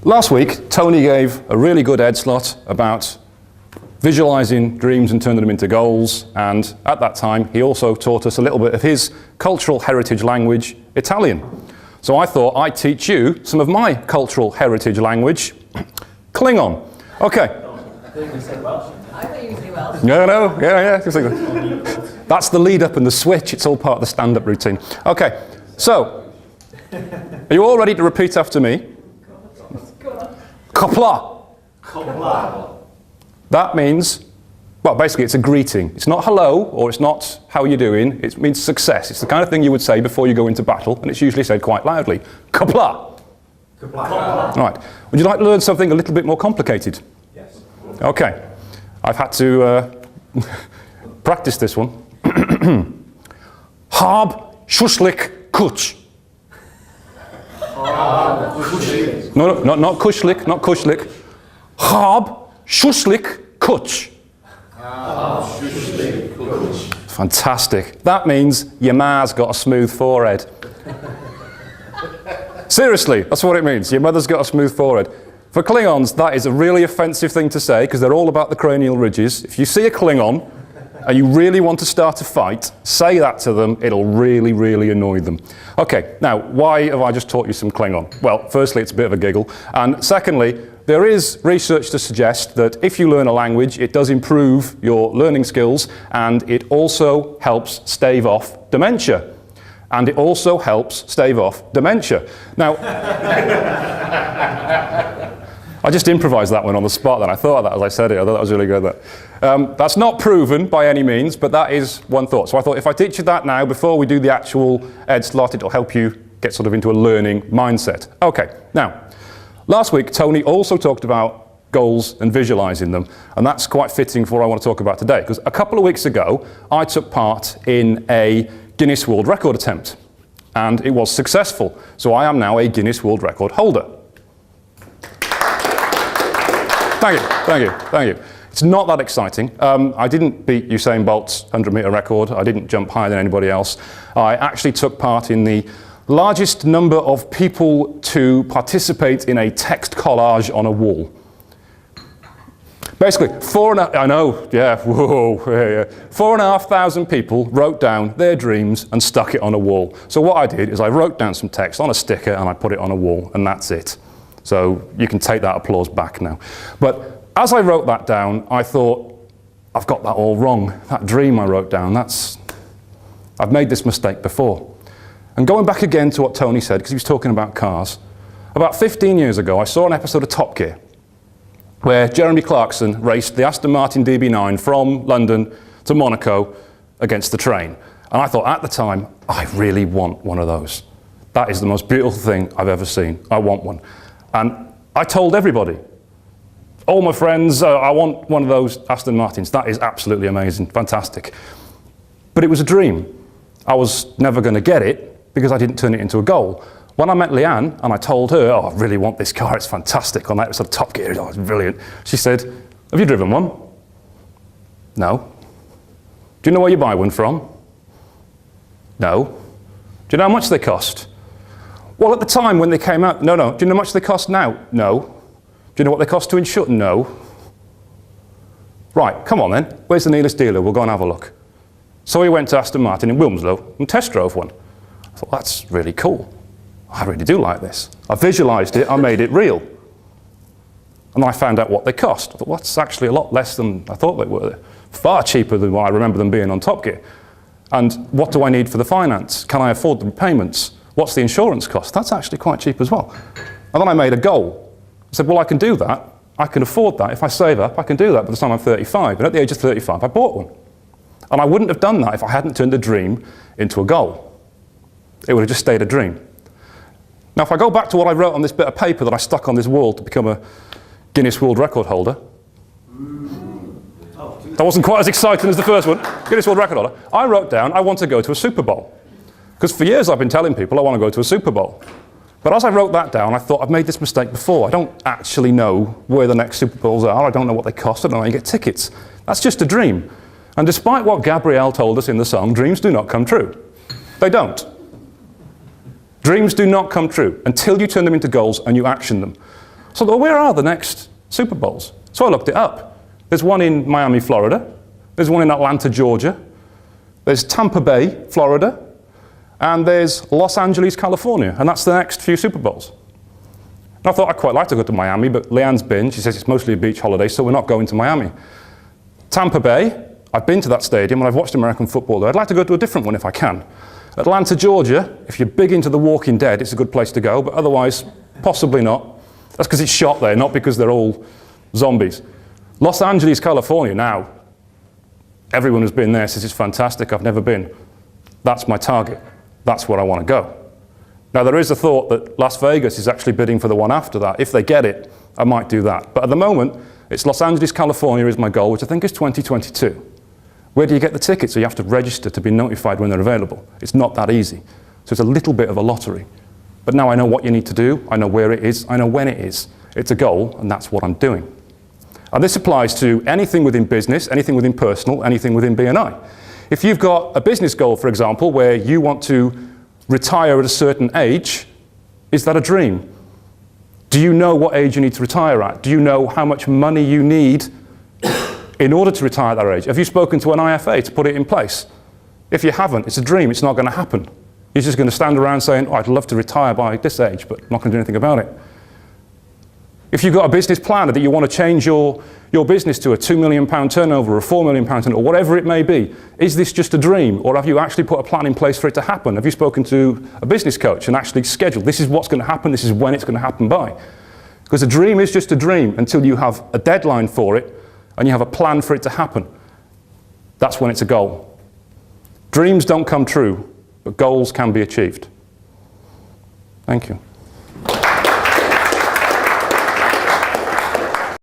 Last week, Tony gave a really good Ed slot about visualizing dreams and turning them into goals, and at that time he also taught us a little bit of his cultural heritage language, Italian. So I thought I'd teach you some of my cultural heritage language, Klingon. Okay. I think you said Welsh. I thought you said Welsh. No, yeah. That's the lead up and the switch, it's all part of the stand-up routine. Okay, so, are you all ready to repeat after me? Kopla. Kopla. That means, well, basically it's a greeting. It's not hello, or it's not how you doing, it means success. It's the kind of thing you would say before you go into battle, and it's usually said quite loudly. Kopla. Kopla. Right. Would you like to learn something a little bit more complicated? Yes. Okay. I've had to practice this one. Hab shushlik kuch. No, not kushlik, not kushlik. Hab shushlik kuch. Fantastic. That means your ma's got a smooth forehead. Seriously, that's what it means. Your mother's got a smooth forehead. For Klingons, that is a really offensive thing to say because they're all about the cranial ridges. If you see a Klingon and you really want to start a fight, say that to them. It'll really, really annoy them. Okay, now, why have I just taught you some Klingon? Well, firstly, it's a bit of a giggle. And secondly, there is research to suggest that if you learn a language, it does improve your learning skills, and it also helps stave off dementia. And it also helps stave off dementia. Now, I just improvised that one on the spot then. I thought of that as I said it. I thought that was really good. That's not proven by any means, but that is one thought. So I thought if I teach you that now, before we do the actual Ed slot, it'll help you get sort of into a learning mindset. Okay, now, last week Tony also talked about goals and visualizing them, and that's quite fitting for what I want to talk about today, because a couple of weeks ago I took part in a Guinness World Record attempt, and it was successful. So I am now a Guinness World Record holder. Thank you. It's not that exciting. I didn't beat Usain Bolt's 100-meter record. I didn't jump higher than anybody else. I actually took part in the largest number of people to participate in a text collage on a wall. Basically, 4,500 people wrote down their dreams and stuck it on a wall. So what I did is I wrote down some text on a sticker and I put it on a wall, and that's it. So you can take that applause back now. But as I wrote that down, I thought, I've got that all wrong. That dream I wrote down, I've made this mistake before. And going back again to what Tony said, because he was talking about cars, about 15 years ago, I saw an episode of Top Gear, where Jeremy Clarkson raced the Aston Martin DB9 from London to Monaco against the train. And I thought at the time, I really want one of those. That is the most beautiful thing I've ever seen. I want one. And I told everybody, all my friends, I want one of those Aston Martins. That is absolutely amazing, fantastic. But it was a dream. I was never going to get it because I didn't turn it into a goal. When I met Leanne and I told her, oh, I really want this car, it's fantastic, on that episode of Top Gear, oh, it's brilliant. She said, have you driven one? No. Do you know where you buy one from? No. Do you know how much they cost? Well, at the time when they came out, no. Do you know how much they cost now? No. Do you know what they cost to insure? No. Right, come on then. Where's the nearest dealer? We'll go and have a look. So we went to Aston Martin in Wilmslow and test drove one. I thought, that's really cool. I really do like this. I visualized it, I made it real. And then I found out what they cost. I thought, well, that's actually a lot less than I thought they were. Far cheaper than what I remember them being on Top Gear. And what do I need for the finance? Can I afford the payments? What's the insurance cost? That's actually quite cheap as well. And then I made a goal. I said, well, I can do that. I can afford that. If I save up, I can do that by the time I'm 35. And at the age of 35, I bought one. And I wouldn't have done that if I hadn't turned a dream into a goal. It would have just stayed a dream. Now, if I go back to what I wrote on this bit of paper that I stuck on this wall to become a Guinness World Record holder, that wasn't quite as exciting as the first one, Guinness World Record holder. I wrote down, I want to go to a Super Bowl. Because for years I've been telling people I want to go to a Super Bowl. But as I wrote that down, I thought I've made this mistake before. I don't actually know where the next Super Bowls are. I don't know what they cost. I don't know how you get tickets. That's just a dream. And despite what Gabrielle told us in the song, dreams do not come true. They don't. Dreams do not come true until you turn them into goals and you action them. So I thought, where are the next Super Bowls? So I looked it up. There's one in Miami, Florida. There's one in Atlanta, Georgia. There's Tampa Bay, Florida. And there's Los Angeles, California. And that's the next few Super Bowls. And I thought I'd quite like to go to Miami, but Leanne's been. She says it's mostly a beach holiday, so we're not going to Miami. Tampa Bay, I've been to that stadium and I've watched American football there. I'd like to go to a different one if I can. Atlanta, Georgia, if you're big into The Walking Dead, it's a good place to go, but otherwise, possibly not. That's because it's shot there, not because they're all zombies. Los Angeles, California, now, everyone who's been there says it's fantastic. I've never been. That's my target. That's where I want to go. Now, there is a thought that Las Vegas is actually bidding for the one after that. If they get it, I might do that. But at the moment, it's Los Angeles, California is my goal, which I think is 2022. Where do you get the tickets? So you have to register to be notified when they're available. It's not that easy. So it's a little bit of a lottery. But now I know what you need to do, I know where it is, I know when it is. It's a goal, and that's what I'm doing. And this applies to anything within business, anything within personal, anything within BNI. If you've got a business goal, for example, where you want to retire at a certain age, is that a dream? Do you know what age you need to retire at? Do you know how much money you need in order to retire at that age? Have you spoken to an IFA to put it in place? If you haven't, it's a dream, it's not going to happen. You're just going to stand around saying, oh, I'd love to retire by this age, but I'm not going to do anything about it. If you've got a business plan that you want to change your business to a £2 million turnover or a £4 million turnover, or whatever it may be, is this just a dream, or have you actually put a plan in place for it to happen? Have you spoken to a business coach and actually scheduled, this is what's going to happen, this is when it's going to happen by? Because a dream is just a dream until you have a deadline for it and you have a plan for it to happen. That's when it's a goal. Dreams don't come true, but goals can be achieved. Thank you.